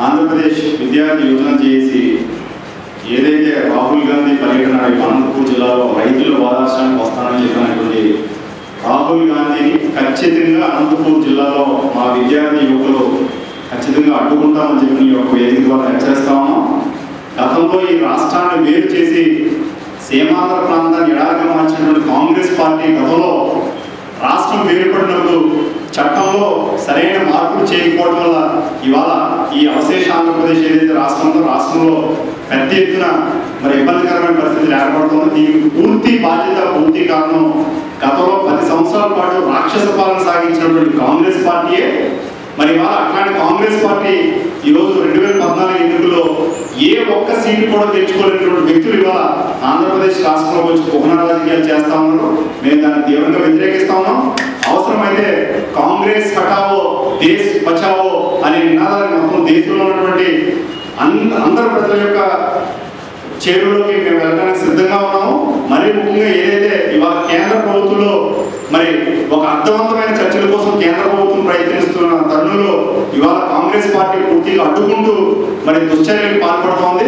ఆంధ్రప్రదేశ్ విద్యార్థి యువజన చేసి ఏదైతే రాహుల్ గాంధీ పర్యటన అనంతపూర్ జిల్లాలో రైతుల వాదార్శానికి వస్తానని చెప్పినటువంటి రాహుల్ గాంధీని ఖచ్చితంగా అనంతపూర్ జిల్లాలో మా విద్యార్థి యువకులు ఖచ్చితంగా అడ్డుకుంటామని చెప్పి ఈ యొక్క వేదిక ద్వారా హెచ్చరిస్తా ఉన్నాం. గతంలో ఈ రాష్ట్రాన్ని వేరు చేసి సీమాంధ్ర ప్రాంతాన్ని ఎడారిగా మార్చినటువంటి కాంగ్రెస్ పార్టీ గతంలో రాష్ట్రం వేరుపడినప్పుడు చట్టంలో సరైన మార్పులు చేయకపోవడం వల్ల ఇవాళ ఈ అవశేష ఆంధ్రప్రదేశ్ ఏదైతే రాష్ట్రంలో పెద్ద ఎత్తున మరి ఇబ్బందికరమైన పరిస్థితులు ఏర్పడుతుంది. దీనికి పూర్తి బాధ్యత పూర్తి కారణం గతంలో 10 సంవత్సరాల పాటు రాక్షస పాలన సాగించినటువంటి కాంగ్రెస్ పార్టీయే. మరి ఇవాళ అట్లాంటి కాంగ్రెస్ పార్టీ ఈరోజు 2014 ఎన్నికల్లో ఏ ఒక్క సీటు కూడా తెచ్చుకోలేనటువంటి వ్యక్తులు ఇవాళ ఆంధ్రప్రదేశ్ రాష్ట్రంలో వచ్చి కుహన రాజకీయాలు చేస్తా ఉన్నారు. మేము దాన్ని తీవ్రంగా వ్యతిరేకిస్తా ఉన్నాం. అవసరమైతే కాంగ్రెస్ హటావో దేశ్ బచావో అనే నినాదాన్ని మొత్తం దేశంలో ఉన్నటువంటి అందరు ప్రజల యొక్క చేరులోకి మేము వెళ్ళడానికి సిద్ధంగా ఉన్నాము. మరీ ముఖ్యంగా ఏదైతే ఇవాళ కేంద్ర ప్రభుత్వంలో మరి ఒక అర్థవంతమైన చర్చల కోసం కేంద్ర ప్రభుత్వం ప్రయత్నిస్తున్న తరుణంలో ఇవాళ కాంగ్రెస్ పార్టీ పూర్తిగా అడ్డుకుంటూ మరి దుశ్చర్యలకు పాల్పడుతోంది.